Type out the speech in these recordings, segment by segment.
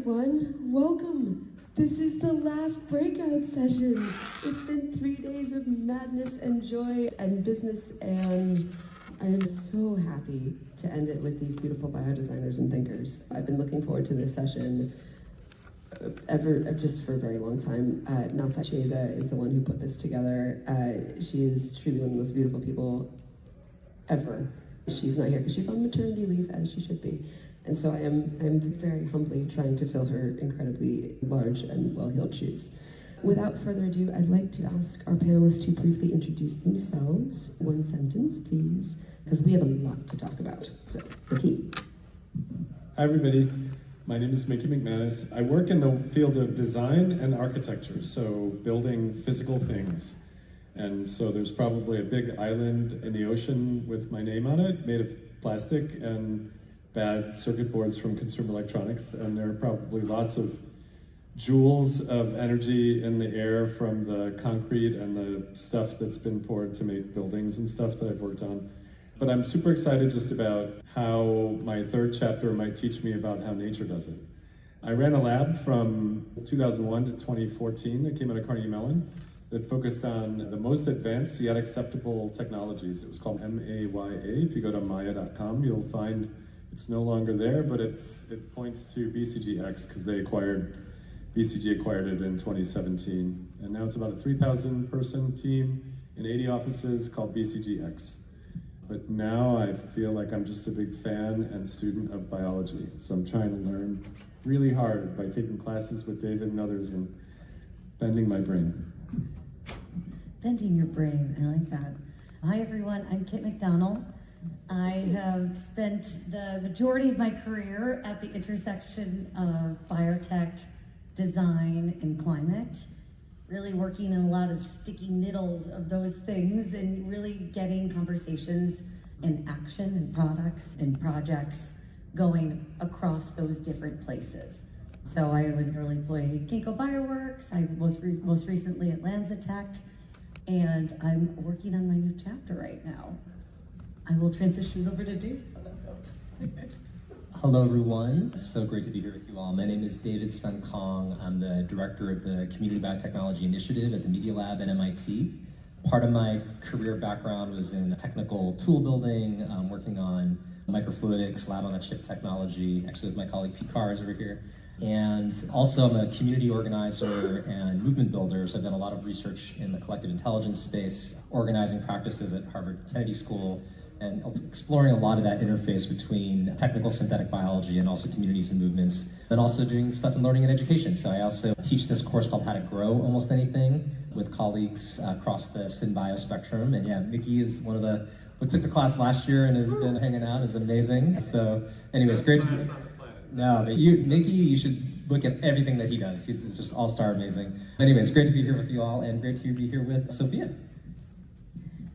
everyone. Welcome. This is the last breakout session. It's been 3 days of madness and joy and business, and I am so happy to end it with these beautiful biodesigners and thinkers. I've been looking forward to this session just for a very long time. Natsa Chiesa is the one who put this together. She is truly one of the most beautiful people ever. She's not here because she's on maternity leave, as she should be. And so I'm very humbly trying to fill her incredibly large and well-heeled shoes. Without further ado, I'd like to ask our panelists to briefly introduce themselves. One sentence, please, because we have a lot to talk about. So, Mickey. Hi, everybody. My name is Mickey McManus. I work in the field of design and architecture, so building physical things. And so there's probably a big island in the ocean with my name on it, made of plastic and bad circuit boards from consumer electronics, and there are probably lots of joules of energy in the air from the concrete and the stuff that's been poured to make buildings and stuff that I've worked on. But I'm super excited just about how my third chapter might teach me about how nature does it. I ran a lab from 2001 to 2014 that came out of Carnegie Mellon that focused on the most advanced yet acceptable technologies. It was called MAYA. If you go to maya.com, you'll find it's no longer there, but it points to BCGX because BCG acquired it in 2017. And now it's about a 3,000 person team in 80 offices called BCGX. But now I feel like I'm just a big fan and student of biology. So I'm trying to learn really hard by taking classes with David and others and bending my brain. Bending your brain, I like that. Hi everyone, I'm Kit McDonald. I have spent the majority of my career at the intersection of biotech, design, and climate, really working in a lot of sticky middles of those things and really getting conversations and action and products and projects going across those different places. So I was an early employee at Ginkgo Bioworks, I most recently at LanzaTech, and I'm working on my new chapter right now. I will transition over to Dave. Hello everyone, so great to be here with you all. My name is David Sun Kong. I'm the director of the Community Biotechnology Initiative at the Media Lab at MIT. Part of my career background was in technical tool building, working on microfluidics, lab-on-a-chip technology, actually with my colleague Pete Carr is over here. And also I'm a community organizer and movement builder, so I've done a lot of research in the collective intelligence space, organizing practices at Harvard Kennedy School, and exploring a lot of that interface between technical synthetic biology and also communities and movements, and also doing stuff in learning and education. So I also teach this course called How to Grow Almost Anything with colleagues across the SynBio spectrum. And yeah, Mickey is one of the, who took the class last year and has been hanging out, is amazing. So anyways, great to be. No, but Mickey, you should look at everything that he does. It's just all-star amazing. Anyways, great to be here with you all, and great to be here with Sophia.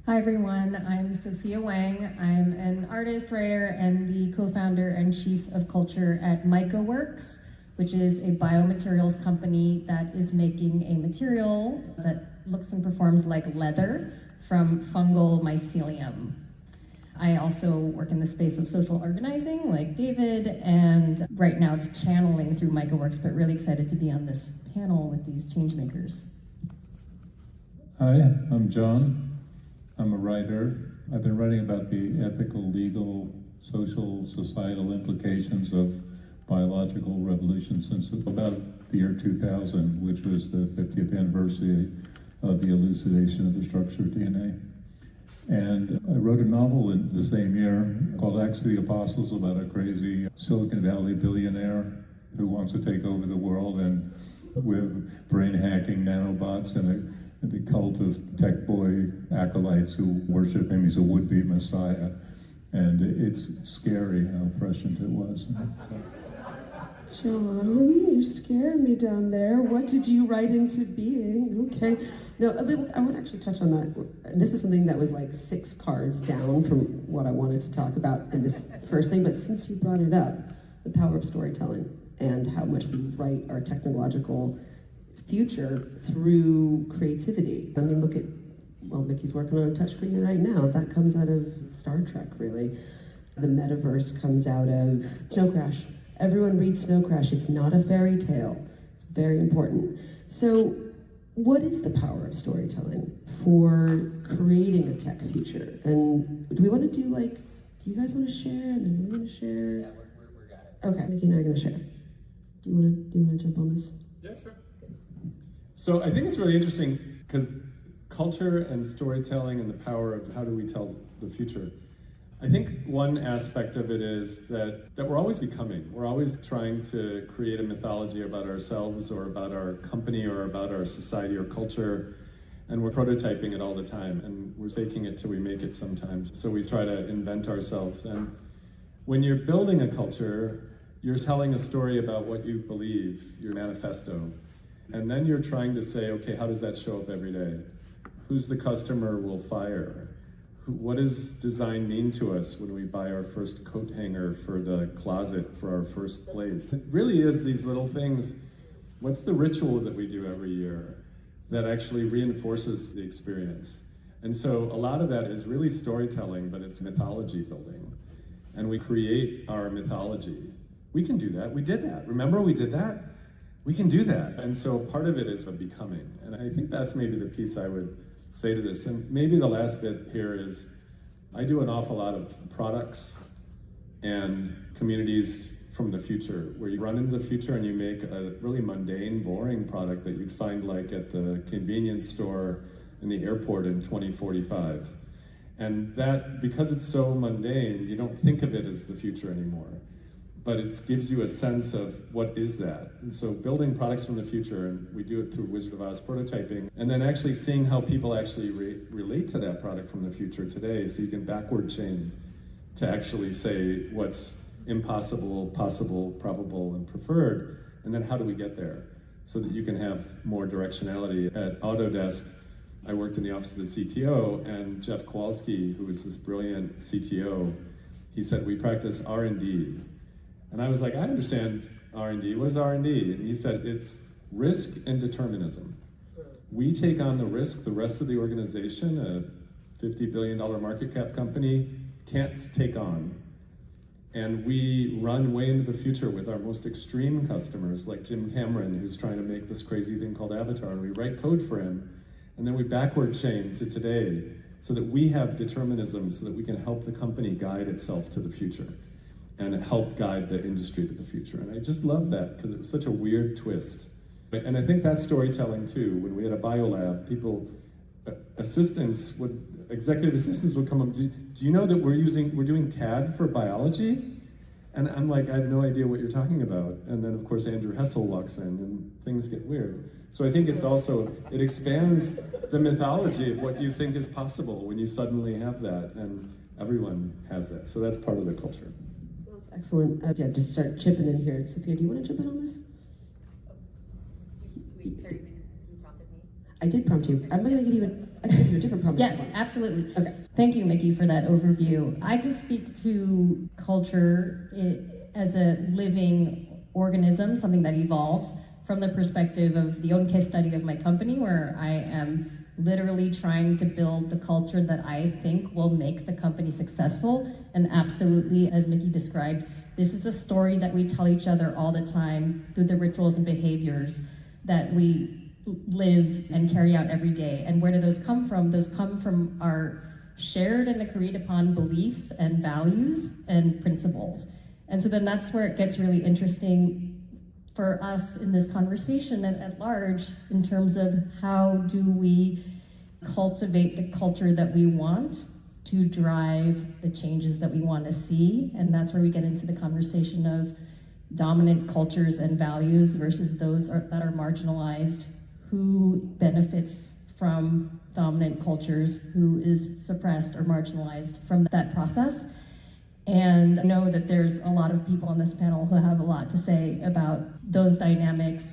Hi everyone, I'm Sophia Wang. I'm an artist, writer, and the co-founder and chief of culture at MycoWorks, which is a biomaterials company that is making a material that looks and performs like leather from fungal mycelium. I also work in the space of social organizing like David, and right now it's channeling through MycoWorks, but really excited to be on this panel with these changemakers. Hi, I'm John. I'm a writer. I've been writing about the ethical, legal, social, societal implications of biological revolution since about the year 2000, which was the 50th anniversary of the elucidation of the structure of DNA. And I wrote a novel in the same year called Acts of the Apostles about a crazy Silicon Valley billionaire who wants to take over the world, and with brain hacking nanobots and the cult of tech boy acolytes who worship him. He's a would-be messiah, and it's scary how prescient it was. John, you're scaring me down there. What did you write into being? Okay. No, I want to actually touch on that. This was something that was like 6 cards down from what I wanted to talk about in this first thing, but since you brought it up, the power of storytelling and how much we write our technological future through creativity. I mean, look at, well, Mickey's working on a touchscreen right now. That comes out of Star Trek, really. The metaverse comes out of Snow Crash. Everyone reads Snow Crash. It's not a fairy tale. It's very important. So what is the power of storytelling for creating a tech future? And do we want to do do you guys want to share and then we're going to share? Yeah, we're got it. Okay, Mickey and I are going to share. Do you want to jump on this? Yeah, sure. So I think it's really interesting because culture and storytelling and the power of how do we tell the future. I think one aspect of it is that we're always becoming. We're always trying to create a mythology about ourselves or about our company or about our society or culture, and we're prototyping it all the time, and we're faking it till we make it sometimes. So we try to invent ourselves. And when you're building a culture, you're telling a story about what you believe, your manifesto, and then you're trying to say, okay, how does that show up every day? Who's the customer we'll fire? What does design mean to us when we buy our first coat hanger for the closet for our first place? It really is these little things. What's the ritual that we do every year that actually reinforces the experience? And so a lot of that is really storytelling, but it's mythology building. And we create our mythology. We can do that. We did that. Remember we did that? We can do that. And so part of it is a becoming. And I think that's maybe the piece I would say to this. And maybe the last bit here is I do an awful lot of products and communities from the future, where you run into the future and you make a really mundane, boring product that you'd find like at the convenience store in the airport in 2045. And that, because it's so mundane, you don't think of it as the future anymore. But it gives you a sense of what is that. And so building products from the future, and we do it through Wizard of Oz prototyping, and then actually seeing how people actually relate to that product from the future today, so you can backward chain to actually say what's impossible, possible, probable, and preferred, and then how do we get there so that you can have more directionality. At Autodesk, I worked in the office of the CTO, and Jeff Kowalski, who was this brilliant CTO, he said, we practice R&D. And I was like, I understand R&D. What is R&D? And he said, it's risk and determinism. We take on the risk the rest of the organization, a $50 billion market cap company, can't take on. And we run way into the future with our most extreme customers, like Jim Cameron, who's trying to make this crazy thing called Avatar, and we write code for him, and then we backward chain to today, so that we have determinism, so that we can help the company guide itself to the future and help guide the industry to the future. And I just love that, because it was such a weird twist. And I think that's storytelling too. When we had a biolab, executive assistants would come up, do you know that we're doing CAD for biology? And I'm like, I have no idea what you're talking about. And then of course Andrew Hessel walks in and things get weird. So I think it expands the mythology of what you think is possible when you suddenly have that, and everyone has that. So that's part of the culture. Excellent. Yeah, just start chipping in here. Sophia, do you want to jump in on this? Sorry, you prompted me? I did prompt you. I'm going to give you a different prompt. Yes, absolutely. Okay. Thank you, Mickey, for that overview. I can speak to culture as a living organism, something that evolves, from the perspective of the own case study of my company, where I am literally trying to build the culture that I think will make the company successful. And absolutely, as Mickey described, this is a story that we tell each other all the time through the rituals and behaviors that we live and carry out every day. And where do those come from? Those come from our shared and agreed upon beliefs and values and principles. And so then that's where it gets really interesting for us in this conversation at large, in terms of how do we cultivate the culture that we want to drive the changes that we want to see. And that's where we get into the conversation of dominant cultures and values versus those that are marginalized. Who benefits from dominant cultures? Who is suppressed or marginalized from that process? And I know that there's a lot of people on this panel who have a lot to say about those dynamics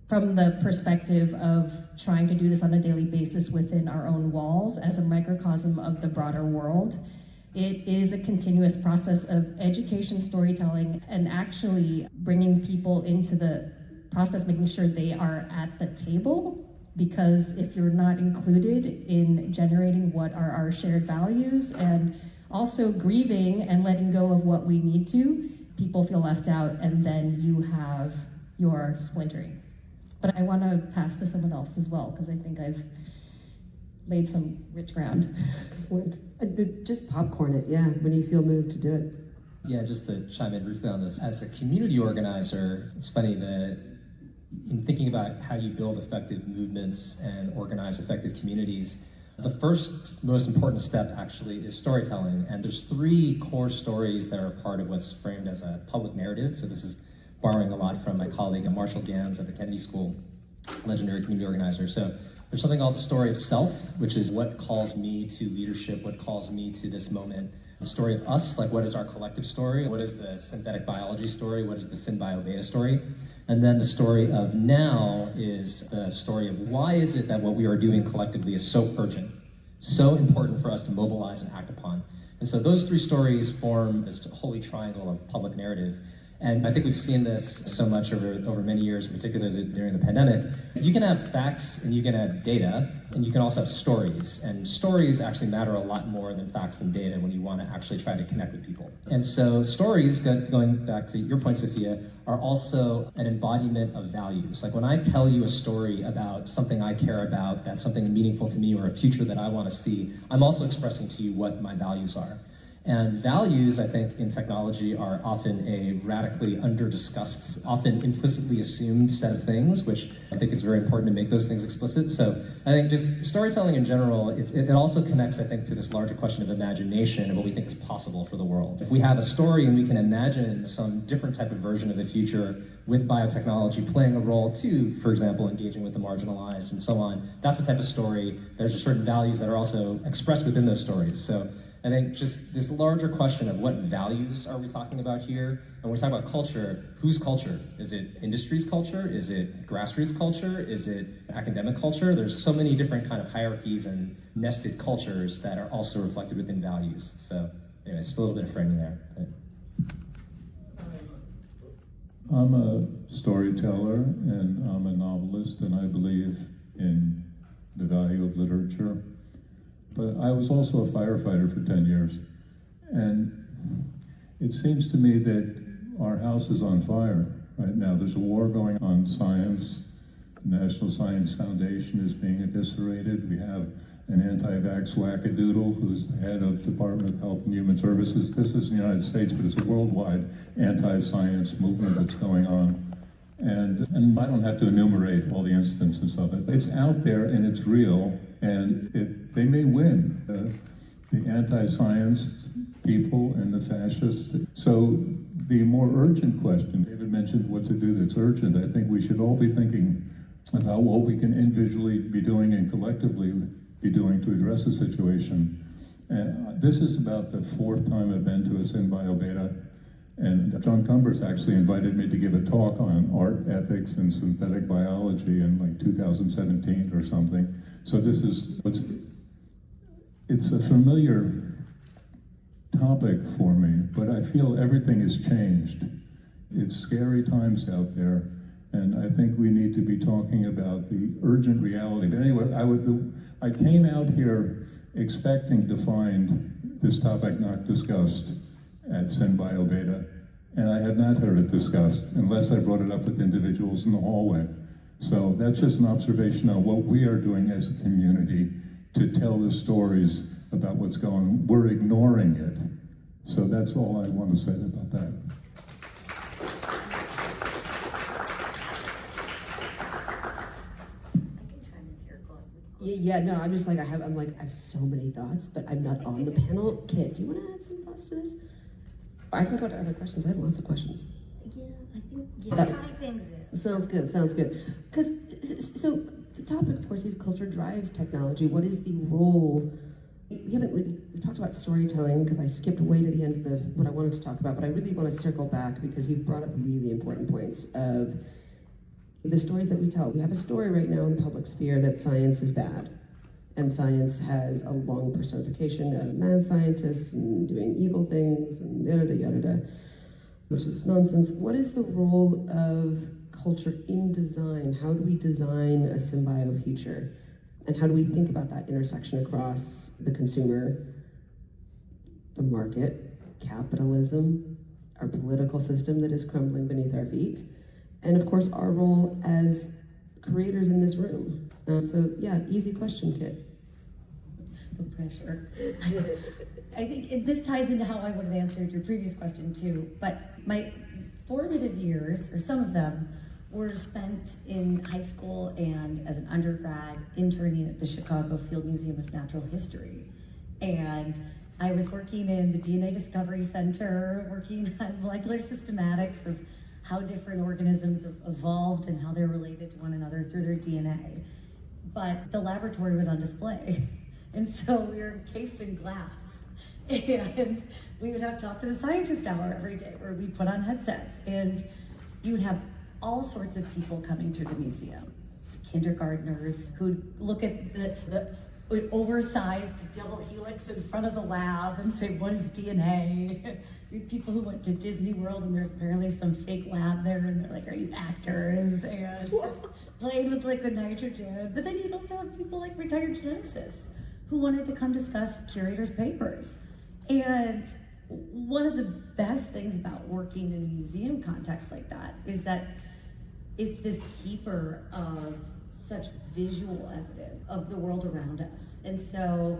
from the perspective of trying to do this on a daily basis within our own walls as a microcosm of the broader world. It is a continuous process of education, storytelling, and actually bringing people into the process, making sure they are at the table. Because if you're not included in generating what are our shared values and also grieving and letting go of what we need to, people feel left out, and then you have your splintering. But I want to pass to someone else as well, because I think I've laid some rich ground. Excellent. Just popcorn it, yeah, when you feel moved to do it. Yeah, just to chime in briefly on this. As a community organizer, it's funny that in thinking about how you build effective movements and organize effective communities, the first most important step actually is storytelling. And there's 3 core stories that are part of what's framed as a public narrative. So this is borrowing a lot from my colleague Marshall Gans at the Kennedy School, legendary community organizer. So there's something called the story of self, which is what calls me to leadership, what calls me to this moment. The story of us, like what is our collective story? What is the synthetic biology story? What is the SynBioBeta story? And then the story of now is the story of why is it that what we are doing collectively is so urgent, so important for us to mobilize and act upon. And so those 3 stories form this holy triangle of public narrative. And I think we've seen this so much over many years, particularly during the pandemic. You can have facts and you can have data, and you can also have stories. And stories actually matter a lot more than facts and data when you want to actually try to connect with people. And so stories, going back to your point, Sophia, are also an embodiment of values. Like when I tell you a story about something I care about, that's something meaningful to me or a future that I want to see, I'm also expressing to you what my values are. And values, I think, in technology are often a radically under-discussed, often implicitly assumed set of things, which I think it's very important to make those things explicit. So I think just storytelling in general, it also connects, I think, to this larger question of imagination and what we think is possible for the world. If we have a story and we can imagine some different type of version of the future with biotechnology playing a role too, for example, engaging with the marginalized and so on, that's the type of story. There's just certain values that are also expressed within those stories. So I think just this larger question of what values are we talking about here? And we're talking about culture, whose culture? Is it industry's culture? Is it grassroots culture? Is it academic culture? There's so many different kind of hierarchies and nested cultures that are also reflected within values. So anyway, just a little bit of framing there. I'm a storyteller and I'm a novelist, and I believe in the value of literature. But I was also a firefighter for 10 years. And it seems to me that our house is on fire right now. There's a war going on science. The National Science Foundation is being eviscerated. We have an anti-vax wackadoodle who's the head of Department of Health and Human Services. This is in the United States, but it's a worldwide anti-science movement that's going on. And I don't have to enumerate all the instances of it. It's out there and it's real, and they may win, the anti-science people and the fascists. So the more urgent question, David mentioned what to do that's urgent. I think we should all be thinking about what we can individually be doing and collectively be doing to address the situation. And this is about the 4th time I've been to a SynBioBeta. And John Cumbers actually invited me to give a talk on art ethics and synthetic biology in like 2017 or something. So this is, it's a familiar topic for me, but I feel everything has changed. It's scary times out there, and I think we need to be talking about the urgent reality. But anyway, I came out here expecting to find this topic not discussed at SynBioBeta, and I have not heard it discussed unless I brought it up with individuals in the hallway. So that's just an observation on what we are doing as a community to tell the stories about what's going on. We're ignoring it. So that's all I want to say about that. Yeah, no, I'm just like, I have so many thoughts, but I'm not on the panel. Kit, do you want to add some thoughts to this? I can go to other questions. I have lots of questions. Yeah, I think tie things in. Sounds good. Because, so the topic, of course, is culture drives technology. What is the role? We've talked about storytelling because I skipped way to the end of what I wanted to talk about, but I really want to circle back because you've brought up really important points of the stories that we tell. We have a story right now in the public sphere that science is bad. And science has a long personification of mad scientists and doing evil things and yada, which is nonsense. What is the role of culture in design? How do we design a symbio future? And how do we think about that intersection across the consumer, the market, capitalism, our political system that is crumbling beneath our feet, and of course our role as creators in this room. So yeah, easy question, Kit. No pressure. I think this ties into how I would have answered your previous question too, but my formative years, or some of them, were spent in high school and as an undergrad interning at the Chicago Field Museum of Natural History. And I was working in the DNA Discovery Center, working on molecular systematics of how different organisms have evolved and how they're related to one another through their DNA. But the laboratory was on display. And so we were encased in glass. And we would have to talk to the scientist hour every day where we put on headsets. And you would have all sorts of people coming through the museum. Kindergartners who'd look at the oversized double helix in front of the lab and say, what is DNA? People who went to Disney World and there's apparently some fake lab there and they're like, are you actors? And playing with liquid nitrogen. But then you'd also have people like retired geneticists who wanted to come discuss curators' papers. And one of the best things about working in a museum context like that is that it's this heaper of such visual evidence of the world around us. And so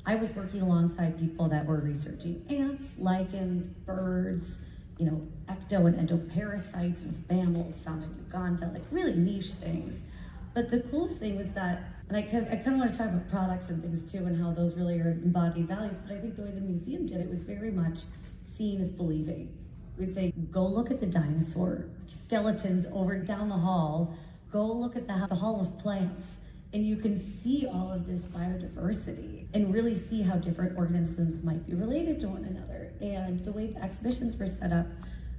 I was working alongside people that were researching ants, lichens, birds, ecto and endoparasites with mammals found in Uganda, like really niche things. But the coolest thing was that, and I kind of want to talk about products and things too and how those really are embodied values, but I think the way the museum did it was very much seeing as believing. We'd say, go look at the dinosaur skeletons over down the hall, go look at the Hall of Plants, and you can see all of this biodiversity and really see how different organisms might be related to one another. And the way the exhibitions were set up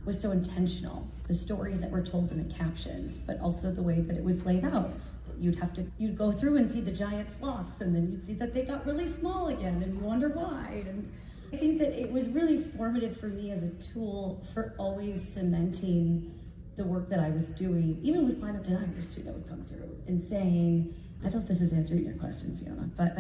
was so intentional. The stories that were told in the captions, but also the way that it was laid out. You'd go through and see the giant sloths, and then you'd see that they got really small again, and you wonder why. And I think that it was really formative for me as a tool for always cementing the work that I was doing, even with climate deniers too, that would come through and saying, I don't know if this is answering your question, Fiona, but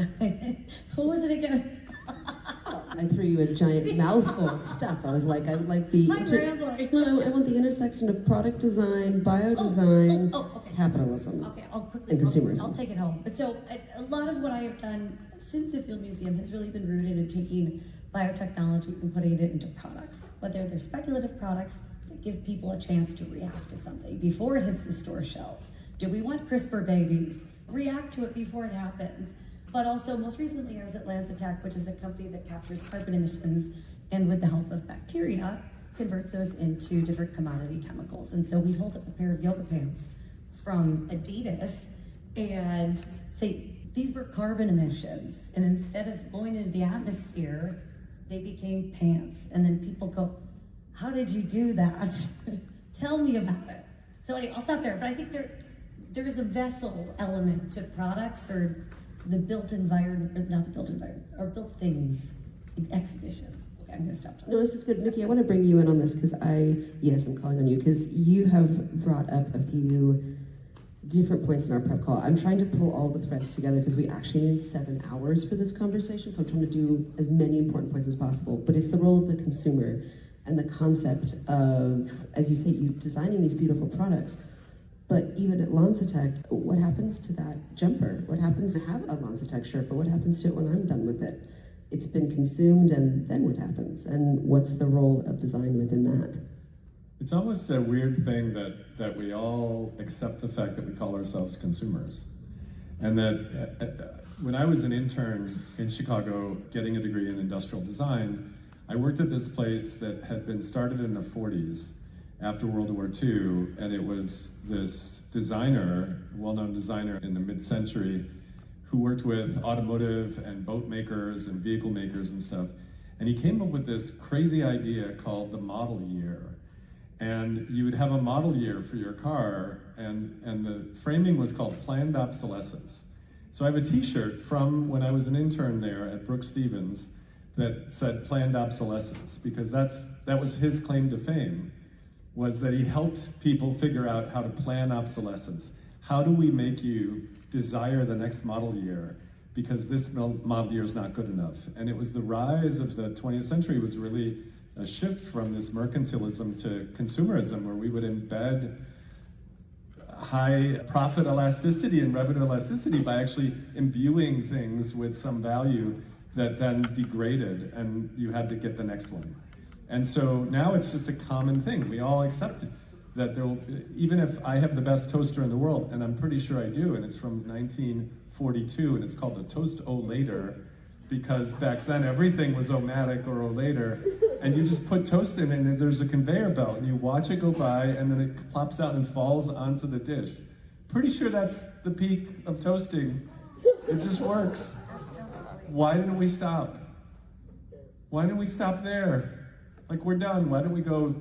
who was it again? I threw you a giant mouthful of stuff. I was like, I would like the... I'm rambling. No, I want the intersection of product design, biodesign, okay. capitalism, Okay, and consumerism. I'll take it home. But so a lot of what I have done since the Field Museum has really been rooted in taking biotechnology and putting it into products, whether they're speculative products that give people a chance to react to something before it hits the store shelves. Do we want CRISPR babies? React to it before it happens. But also, most recently, I was at Lancetech, which is a company that captures carbon emissions and with the help of bacteria, converts those into different commodity chemicals. And so we hold up a pair of yoga pants from Adidas and say, these were carbon emissions. And instead of going into the atmosphere, they became pants. And then people go, how did you do that? Tell me about it. So anyway, I'll stop there. But I think there's a vessel element to products or the built environment, or not the built environment, or built things, exhibitions. Okay, I'm gonna stop talking. No, this is good. Mickey, I want to bring you in on this because I'm calling on you because you have brought up a few different points in our prep call. I'm trying to pull all the threads together because we actually need 7 hours for this conversation, so I'm trying to do as many important points as possible. But it's the role of the consumer and the concept of, as you say, you designing these beautiful products. But even at Lancetech, what happens to that jumper? What happens to have a Lancetech shirt, but what happens to it when I'm done with it? It's been consumed, and then what happens? And what's the role of design within that? It's almost a weird thing that we all accept the fact that we call ourselves consumers. And that when I was an intern in Chicago getting a degree in industrial design, I worked at this place that had been started in the 40s after World War II, and it was this designer, well-known designer in the mid-century, who worked with automotive and boat makers and vehicle makers and stuff. And he came up with this crazy idea called the model year. And you would have a model year for your car, and the framing was called planned obsolescence. So I have a t-shirt from when I was an intern there at Brooks Stevens that said planned obsolescence, because that was his claim to fame, was that he helped people figure out how to plan obsolescence. How do we make you desire the next model year because this model year is not good enough? And it was the rise of the 20th century was really a shift from this mercantilism to consumerism, where we would embed high profit elasticity and revenue elasticity by actually imbuing things with some value that then degraded, and you had to get the next one. And so now it's just a common thing. We all accept it, that there will, even if I have the best toaster in the world, and I'm pretty sure I do, and it's from 1942, and it's called the Toast-O-Later, because back then everything was O-matic or O-later, and you just put toast in and there's a conveyor belt, and you watch it go by, and then it plops out and falls onto the dish. Pretty sure that's the peak of toasting. It just works. Why didn't we stop? Why didn't we stop there? Like, we're done. Why don't we go,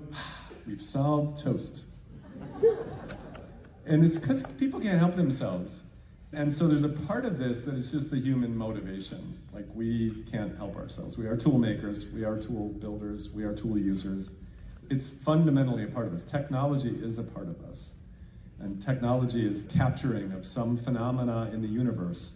we've solved toast? And it's because people can't help themselves. And so there's a part of this that is just the human motivation. Like, we can't help ourselves. We are tool makers, we are tool builders, we are tool users. It's fundamentally a part of us. Technology is a part of us. And technology is capturing of some phenomena in the universe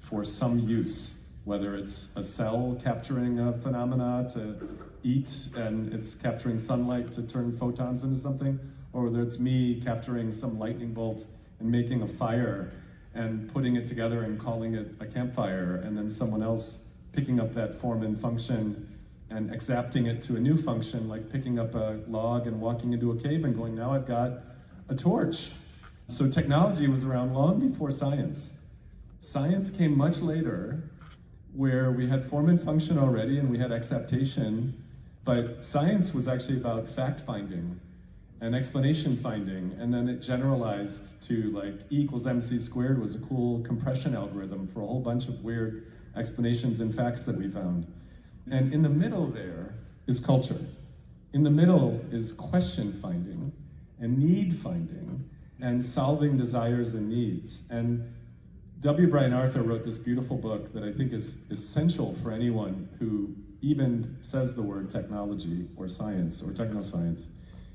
for some use, whether it's a cell capturing a phenomena to eat and it's capturing sunlight to turn photons into something, or whether it's me capturing some lightning bolt and making a fire and putting it together and calling it a campfire, and then someone else picking up that form and function and exapting it to a new function, like picking up a log and walking into a cave and going, now I've got a torch. So technology was around long before science. Science came much later, where we had form and function already and we had exaptation, but science was actually about fact-finding and explanation finding, and then it generalized to like E equals MC squared was a cool compression algorithm for a whole bunch of weird explanations and facts that we found. And in the middle there is culture. In the middle is question finding and need finding and solving desires and needs. And W. Brian Arthur wrote this beautiful book that I think is essential for anyone who even says the word technology or science or techno-science.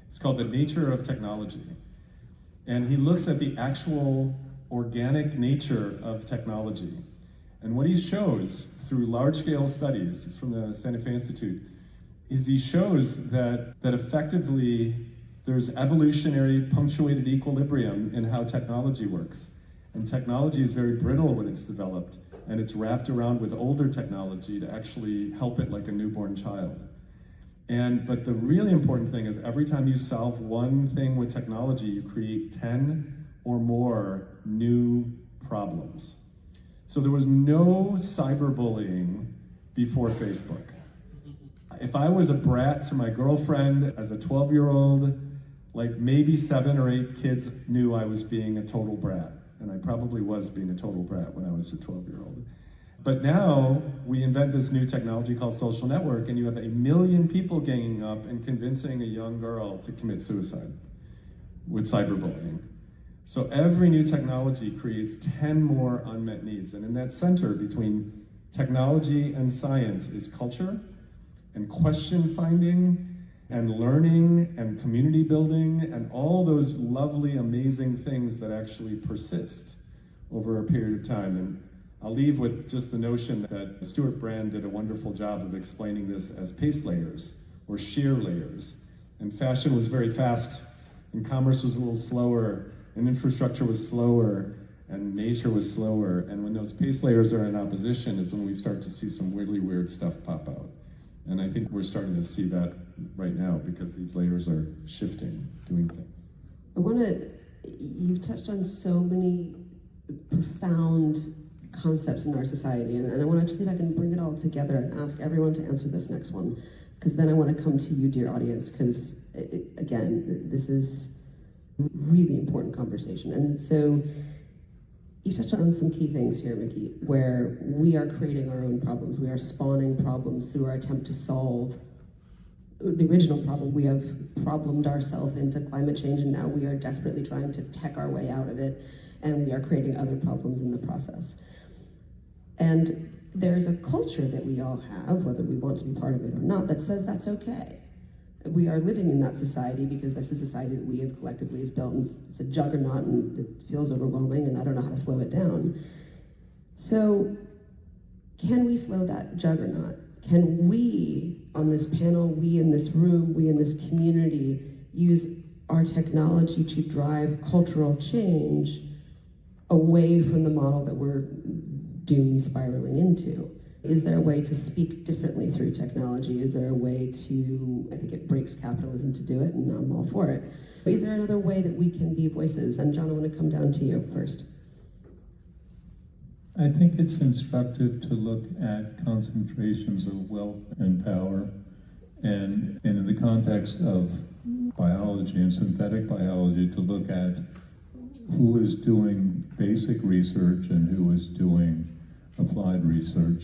It's called The Nature of Technology. And he looks at the actual organic nature of technology. And what he shows through large-scale studies, he's from the Santa Fe Institute, is he shows that effectively there's evolutionary punctuated equilibrium in how technology works. And technology is very brittle when it's developed, and it's wrapped around with older technology to actually help it like a newborn child. But the really important thing is every time you solve one thing with technology, you create 10 or more new problems. So there was no cyberbullying before Facebook. If I was a brat to my girlfriend as a 12-year-old, like maybe 7 or 8 kids knew I was being a total brat. And I probably was being a total brat when I was a 12-year-old. But now we invent this new technology called social network, and you have 1 million people ganging up and convincing a young girl to commit suicide with cyberbullying. So every new technology creates 10 more unmet needs. And in that center between technology and science is culture and question finding and learning and community building and all those lovely, amazing things that actually persist over a period of time. And I'll leave with just the notion that Stuart Brand did a wonderful job of explaining this as pace layers or shear layers. And fashion was very fast, and commerce was a little slower, and infrastructure was slower, and nature was slower. And when those pace layers are in opposition is when we start to see some really weird stuff pop out. And I think we're starting to see that right now because these layers are shifting, doing things. You've touched on so many profound concepts in our society, and I want to see if I can bring it all together and ask everyone to answer this next one, because then I want to come to you, dear audience, because again, this is a really important conversation. And so you touched on some key things here, Mickey, where we are creating our own problems. We are spawning problems through our attempt to solve the original problem. We have problemed ourselves into climate change, and now we are desperately trying to tech our way out of it, and we are creating other problems in the process. And there's a culture that we all have, whether we want to be part of it or not, that says that's okay. We are living in that society because that's the society that we have collectively has built, and it's a juggernaut and it feels overwhelming and I don't know how to slow it down. So can we slow that juggernaut? Can we on this panel, we in this room, we in this community use our technology to drive cultural change away from the model that we're doom spiraling into. Is there a way to speak differently through technology? Is there a way to, I think it breaks capitalism to do it, and I'm all for it. But is there another way that we can be voices? And John, I want to come down to you first. I think it's instructive to look at concentrations of wealth and power, and in the context of biology and synthetic biology, to look at who is doing basic research and who is doing applied research,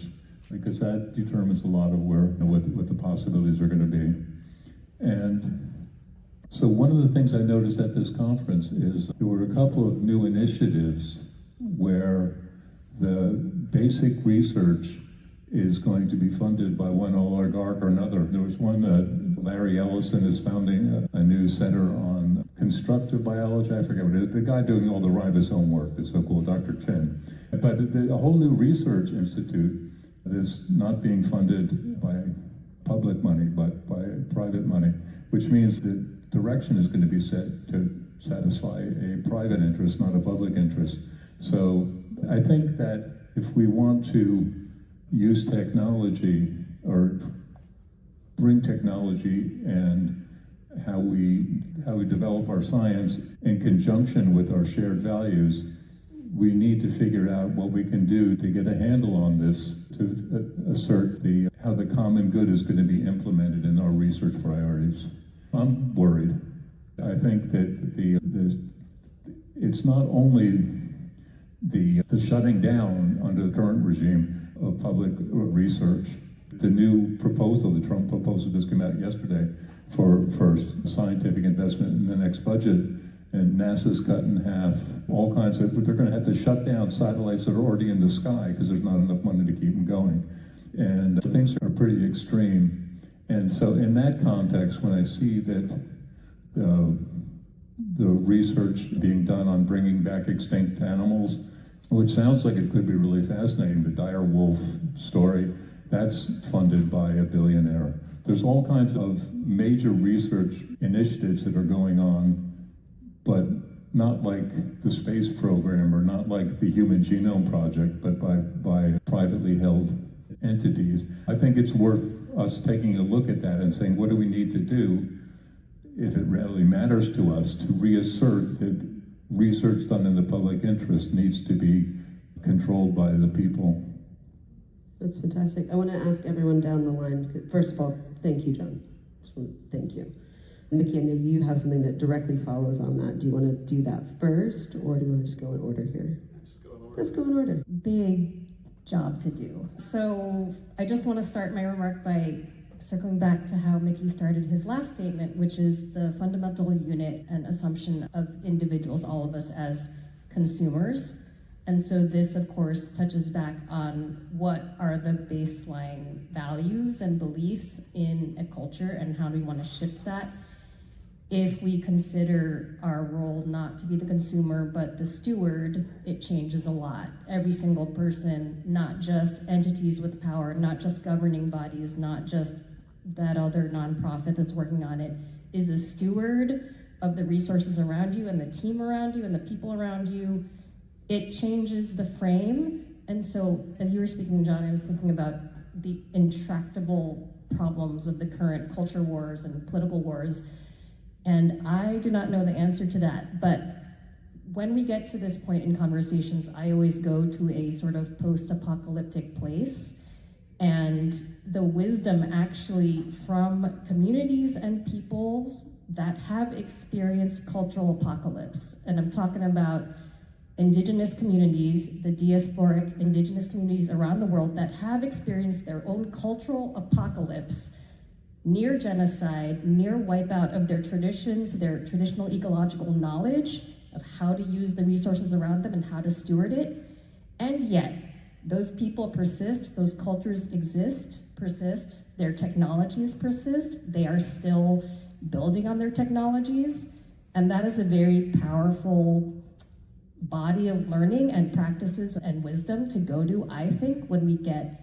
because that determines a lot of where, what the possibilities are going to be. And so one of the things I noticed at this conference is there were a couple of new initiatives where the basic research is going to be funded by one oligarch or another. There was one, Larry Ellison is founding a new center on constructive biology. I forget what it is. The guy doing all the ribosome work, the so-called Dr. Chin. But a whole new research institute that is not being funded by public money, but by private money, which means the direction is going to be set to satisfy a private interest, not a public interest. So I think that if we want to use technology or bring technology and how we develop our science in conjunction with our shared values, we need to figure out what we can do to get a handle on this, to assert how the common good is going to be implemented in our research priorities. I'm worried. I think that it's not only the shutting down under the current regime of public research. The new proposal, the Trump proposal just came out yesterday for scientific investment in the next budget, and NASA's cut in half all kinds of, they're going to have to shut down satellites that are already in the sky because there's not enough money to keep them going. And things are pretty extreme. And so in that context, when I see that the research being done on bringing back extinct animals, which sounds like it could be really fascinating, the dire wolf story, that's funded by a billionaire. There's all kinds of major research initiatives that are going on, but not like the space program or not like the Human Genome Project, but by privately held entities. I think it's worth us taking a look at that and saying, what do we need to do, if it really matters to us, to reassert that research done in the public interest needs to be controlled by the people. That's fantastic. I want to ask everyone down the line, first of all, thank you, John. Thank you. Mickey, I know you have something that directly follows on that. Do you want to do that first, or do you want to just go in order here? Let's go in order. Big job to do. So I just want to start my remark by circling back to how Mickey started his last statement, which is the fundamental unit and assumption of individuals, all of us as consumers. And so this, of course, touches back on what are the baseline values and beliefs in a culture and how do we want to shift that. If we consider our role not to be the consumer, but the steward, it changes a lot. Every single person, not just entities with power, not just governing bodies, not just that other nonprofit that's working on it, is a steward of the resources around you and the team around you and the people around you. It changes the frame. And so, as you were speaking, John, I was thinking about the intractable problems of the current culture wars and political wars. And I do not know the answer to that, but when we get to this point in conversations, I always go to a sort of post-apocalyptic place, and the wisdom actually from communities and peoples that have experienced cultural apocalypse. And I'm talking about indigenous communities, the diasporic indigenous communities around the world that have experienced their own cultural apocalypse, near genocide, near wipeout of their traditions, their traditional ecological knowledge of how to use the resources around them and how to steward it. And yet, those people persist, those cultures persist, their technologies persist, they are still building on their technologies, and that is a very powerful body of learning and practices and wisdom to go to, I think, when we get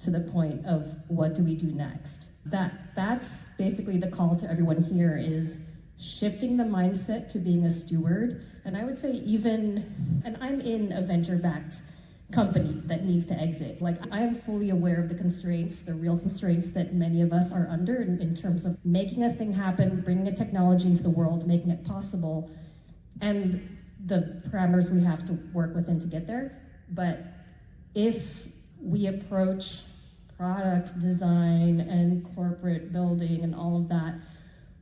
to the point of what do we do next. That's basically the call to everyone here, is shifting the mindset to being a steward. And I would say and I'm in a venture-backed company that needs to exit. Like, I am fully aware of the constraints, the real constraints that many of us are under in terms of making a thing happen, bringing a technology into the world, making it possible, and the parameters we have to work within to get there. But if we approach product design and corporate building and all of that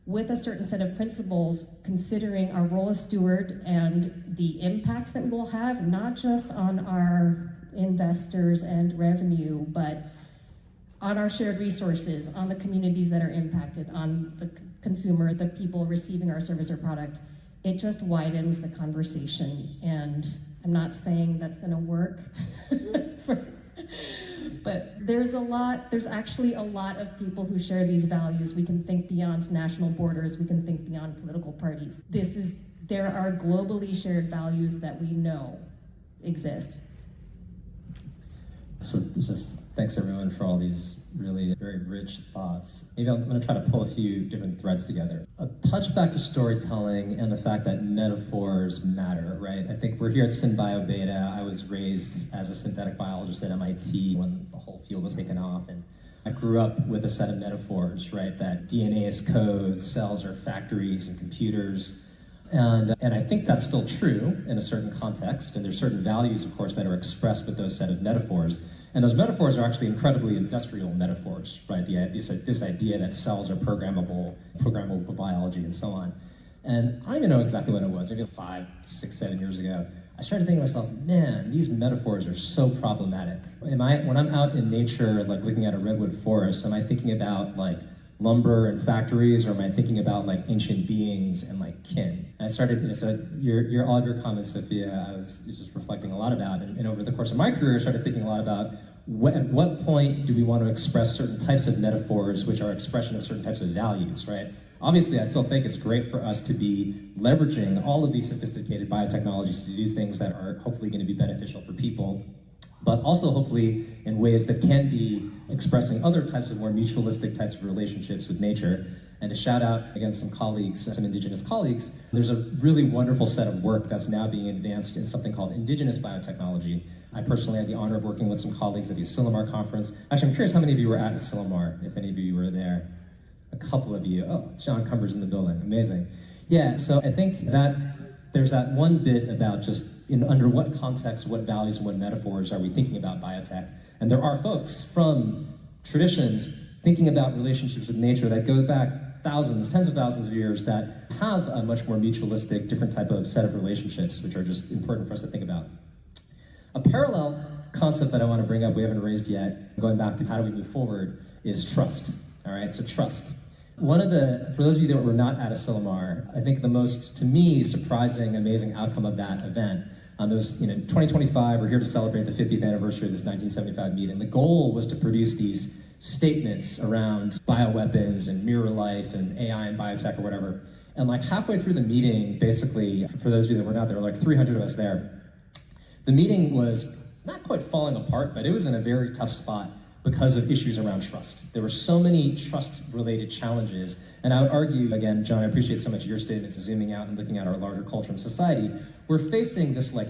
with a certain set of principles, considering our role as steward and the impact that we will have, not just on our investors and revenue, but on our shared resources, on the communities that are impacted, on the consumer, the people receiving our service or product, it just widens the conversation. And I'm not saying that's gonna work, but there's actually a lot of people who share these values. We can think beyond national borders, we can think beyond political parties. There are globally shared values that we know exist. So just thanks everyone for all these really very rich thoughts. Maybe I'm going to try to pull a few different threads together. A touch back to storytelling and the fact that metaphors matter, right? I think we're here at SynBioBeta. I was raised as a synthetic biologist at MIT when the whole field was taking off, and I grew up with a set of metaphors, right? That DNA is code, cells are factories and computers. And I think that's still true in a certain context, and there's certain values, of course, that are expressed with those set of metaphors. And those metaphors are actually incredibly industrial metaphors, right? This idea that cells are programmable biology and so on. And I don't even know exactly when it was, maybe 5, 6, 7 years ago. I started thinking to myself, man, these metaphors are so problematic. When I'm out in nature, like looking at a redwood forest, am I thinking about like lumber and factories, or am I thinking about like ancient beings and like kin? And I started, so all of your comments, Sophia, I was just reflecting a lot about, and over the course of my career, I started thinking a lot about at what point do we want to express certain types of metaphors which are expression of certain types of values, right? Obviously, I still think it's great for us to be leveraging all of these sophisticated biotechnologies to do things that are hopefully going to be beneficial for people, but also hopefully in ways that can be expressing other types of more mutualistic types of relationships with nature. And to shout out, again, some colleagues, some indigenous colleagues, there's a really wonderful set of work that's now being advanced in something called indigenous biotechnology. I personally had the honor of working with some colleagues at the Asilomar conference. Actually, I'm curious how many of you were at Asilomar, if any of you were there. A couple of you. Oh, John Cumber's in the building. Amazing. Yeah, so I think that there's that one bit about just under what context, what values, and what metaphors are we thinking about biotech. And there are folks from traditions thinking about relationships with nature that go back thousands, tens of thousands of years that have a much more mutualistic, different type of set of relationships, which are just important for us to think about. A parallel concept that I want to bring up, we haven't raised yet, going back to how do we move forward, is trust. All right, so trust. For those of you that were not at Asilomar, I think the most, to me, surprising, amazing outcome of that event, was, 2025, we're here to celebrate the 50th anniversary of this 1975 meeting. The goal was to produce these statements around bioweapons and mirror life and AI and biotech or whatever. And like halfway through the meeting, basically, for those of you that were not there, like 300 of us there, the meeting was not quite falling apart, but it was in a very tough spot because of issues around trust. There were so many trust-related challenges, and I would argue, again, John, I appreciate so much your statements, zooming out and looking at our larger culture and society. We're facing this like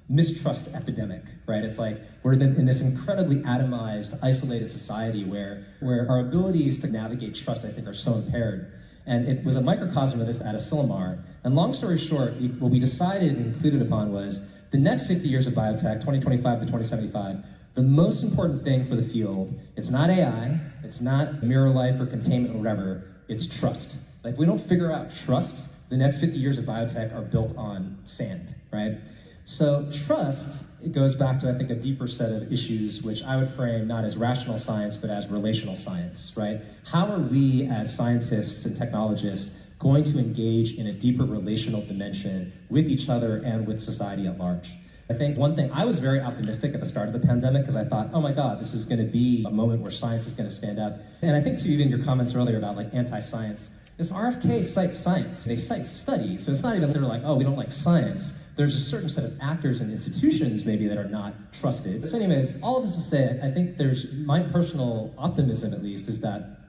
mistrust epidemic, right? It's like we're in this incredibly atomized, isolated society where our abilities to navigate trust, I think, are so impaired. And it was a microcosm of this at Asilomar. And long story short, what we decided and concluded upon was the next 50 years of biotech, 2025 to 2075, the most important thing for the field, it's not AI, it's not mirror life or containment or whatever, it's trust. Like, if we don't figure out trust, the next 50 years of biotech are built on sand, right? So trust, it goes back to, I think, a deeper set of issues, which I would frame not as rational science, but as relational science, right? How are we as scientists and technologists going to engage in a deeper relational dimension with each other and with society at large? I think one thing, I was very optimistic at the start of the pandemic because I thought, oh my God, this is going to be a moment where science is going to stand up. And I think to even your comments earlier about like anti-science, this RFK cites science, they cite studies, so it's not even they're like, oh, we don't like science. there's a certain set of actors and institutions maybe that are not trusted. So anyways, all of this to say, I think there's, my personal optimism at least, is that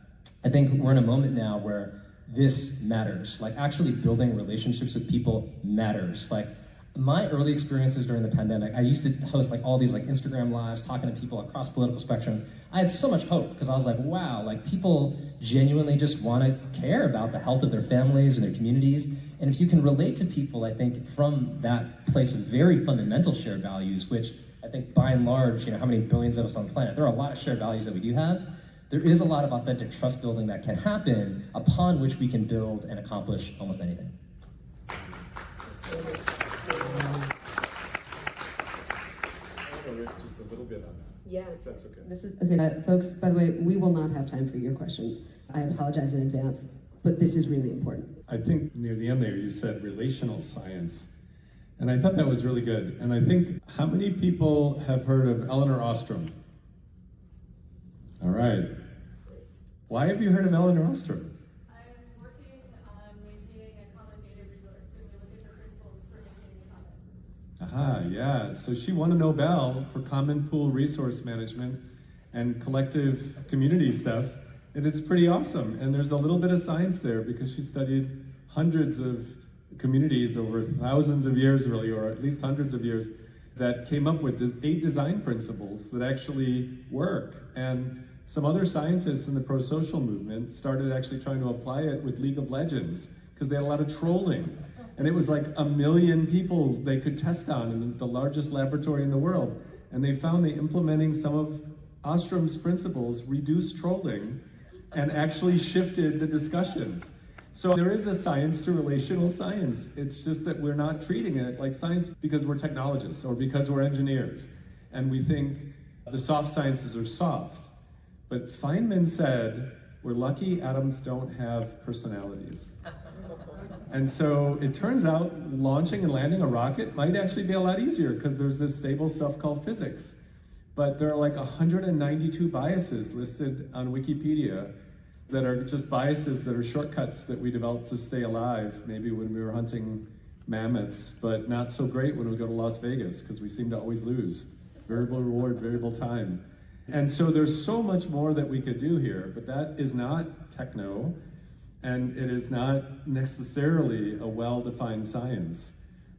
I think we're in a moment now where this matters. Like actually building relationships with people matters. Like my early experiences during the pandemic, I used to host like all these like Instagram lives, talking to people across political spectrums. I had so much hope because I was like, wow, like people genuinely just want to care about the health of their families and their communities. And if you can relate to people, I think from that place of very fundamental shared values, which I think by and large, you know, how many billions of us on the planet, there are a lot of shared values that we do have. There is a lot of authentic trust building that can happen upon which we can build and accomplish almost anything. Just a little bit on that. Yeah. If that's okay. This is okay, folks. By the way, we will not have time for your questions. I apologize in advance, but this is really important. I think near the end there you said relational science, and I thought that was really good. And I think, how many people have heard of Elinor Ostrom? All right. Why have you heard of Elinor Ostrom? I'm working on maintaining a common data resource, and we look at the principles for maintaining commons. Aha, yeah. So she won a Nobel for Common Pool Resource Management and collective community stuff, and it's pretty awesome. And there's a little bit of science there because she studied hundreds of communities over thousands of years, really, or at least hundreds of years, that came up with 8 design principles that actually work. And some other scientists in the pro-social movement started actually trying to apply it with League of Legends because they had a lot of trolling. And it was like 1 million people they could test on in the largest laboratory in the world. And they found that implementing some of Ostrom's principles reduced trolling and actually shifted the discussions. So there is a science to relational science. It's just that we're not treating it like science because we're technologists or because we're engineers. And we think the soft sciences are soft. But Feynman said, we're lucky atoms don't have personalities. And so it turns out launching and landing a rocket might actually be a lot easier because there's this stable stuff called physics. But there are like 192 biases listed on Wikipedia that are just biases that are shortcuts that we developed to stay alive, maybe when we were hunting mammoths, but not so great when we go to Las Vegas because we seem to always lose. Variable reward, variable time. And so there's so much more that we could do here, but that is not techno, and it is not necessarily a well-defined science,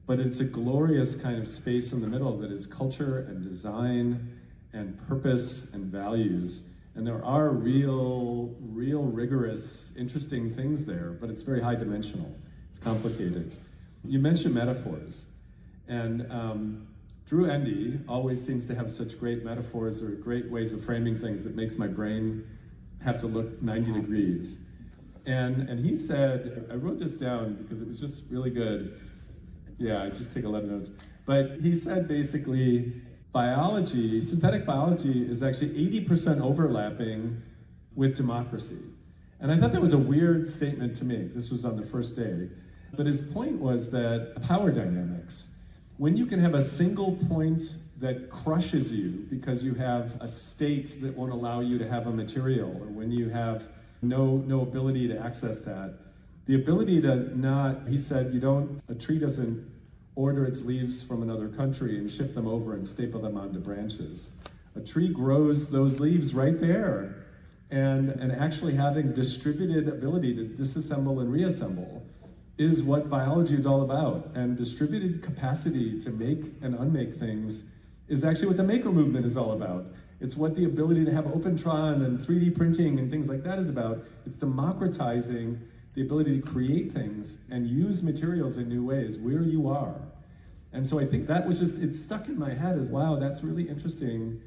but it's a glorious kind of space in the middle that is culture and design and purpose and values. And there are real rigorous, interesting things there, but it's very high dimensional. It's complicated. You mentioned metaphors, and Drew Endy always seems to have such great metaphors or great ways of framing things that makes my brain have to look 90 degrees. And he said, I wrote this down because it was just really good. Yeah, I just take 11 notes. But he said basically, biology, synthetic biology is actually 80% overlapping with democracy. And I thought that was a weird statement to make. This was on the first day. But his point was that power dynamics, when you can have a single point that crushes you because you have a state that won't allow you to have a material, or when you have no ability to access that, the ability to not, he said, a tree doesn't order its leaves from another country and ship them over and staple them onto branches. A tree grows those leaves right there. And actually having distributed ability to disassemble and reassemble is what biology is all about. And distributed capacity to make and unmake things is actually what the maker movement is all about. It's what the ability to have Opentron and 3D printing and things like that is about. It's democratizing the ability to create things and use materials in new ways where you are. And so I think that was just, it stuck in my head as, wow, that's really interesting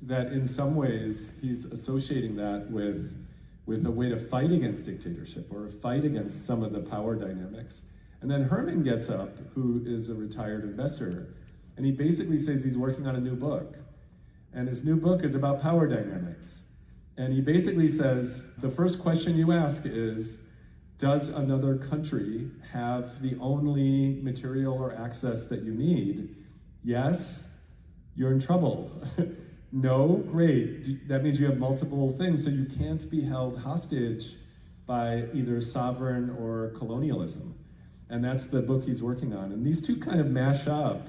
that in some ways he's associating that with a way to fight against dictatorship or a fight against some of the power dynamics. And then Herman gets up, who is a retired investor, and he basically says he's working on a new book. And his new book is about power dynamics. And he basically says, the first question you ask is, does another country have the only material or access that you need? Yes, you're in trouble. No, great. That means you have multiple things, so you can't be held hostage by either sovereign or colonialism. And that's the book he's working on. And these two kind of mash up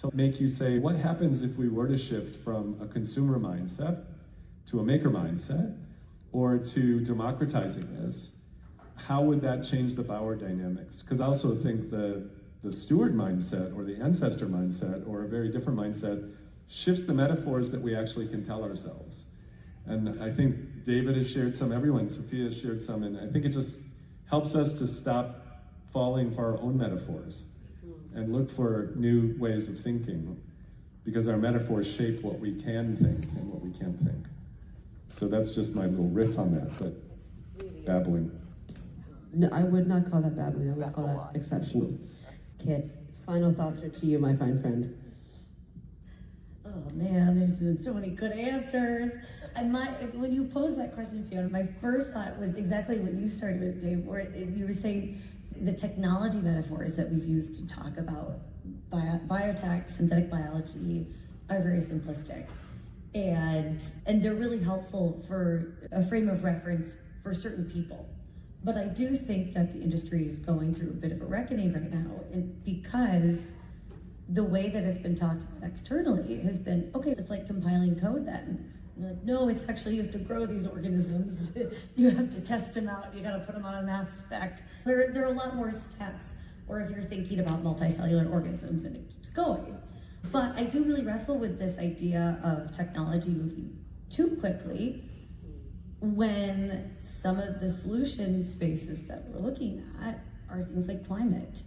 to make you say, what happens if we were to shift from a consumer mindset to a maker mindset, or to democratizing this? How would that change the power dynamics? Because I also think the steward mindset or the ancestor mindset or a very different mindset shifts the metaphors that we actually can tell ourselves. And I think David has shared some, everyone, Sophia has shared some, and I think it just helps us to stop falling for our own metaphors and look for new ways of thinking, because our metaphors shape what we can think and what we can't think. So that's just my little riff on that, but babbling. No, I would not call that babbling. I would call that exceptional. Kit, final thoughts are to you, my fine friend. Oh man, there's been so many good answers. When you posed that question, Fiona, my first thought was exactly what you started with, Dave, where you were saying the technology metaphors that we've used to talk about biotech, synthetic biology, are very simplistic. And they're really helpful for a frame of reference for certain people. But I do think that the industry is going through a bit of a reckoning right now, and because the way that it's been talked about externally has been, okay, it's like compiling code then. And like, no, it's actually, you have to grow these organisms. You have to test them out. You got to put them on a mass spec. There are a lot more steps, or if you're thinking about multicellular organisms, and it keeps going. But I do really wrestle with this idea of technology moving too quickly when some of the solution spaces that we're looking at are things like climate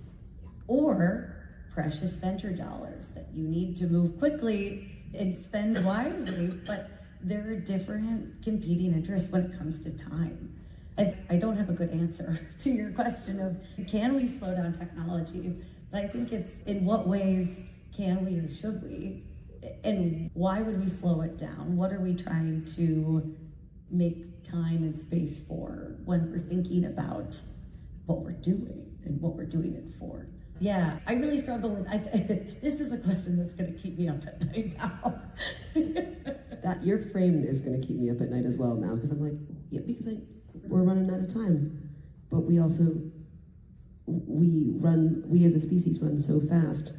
or precious venture dollars that you need to move quickly and spend wisely, but there are different competing interests when it comes to time. I don't have a good answer to your question of can we slow down technology, but I think it's in what ways can we or should we, and why would we slow it down? What are we trying to make time and space for when we're thinking about what we're doing and what we're doing it for? Yeah, I really struggle with, this is a question that's gonna keep me up at night now. That your frame is gonna keep me up at night as well now, because I'm like, yeah, because we're running out of time, but we also, we as a species run so fast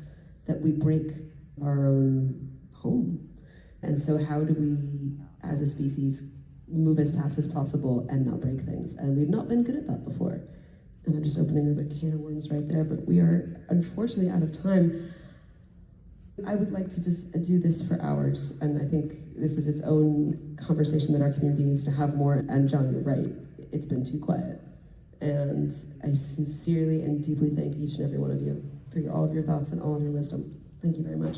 that we break our own home. And so how do we, as a species, move as fast as possible and not break things? And we've not been good at that before. And I'm just opening another can of worms right there, but we are unfortunately out of time. I would like to just do this for hours, and I think this is its own conversation that our community needs to have more. And John, you're right, it's been too quiet. And I sincerely and deeply thank each and every one of you for all of your thoughts and all of your wisdom. Thank you very much.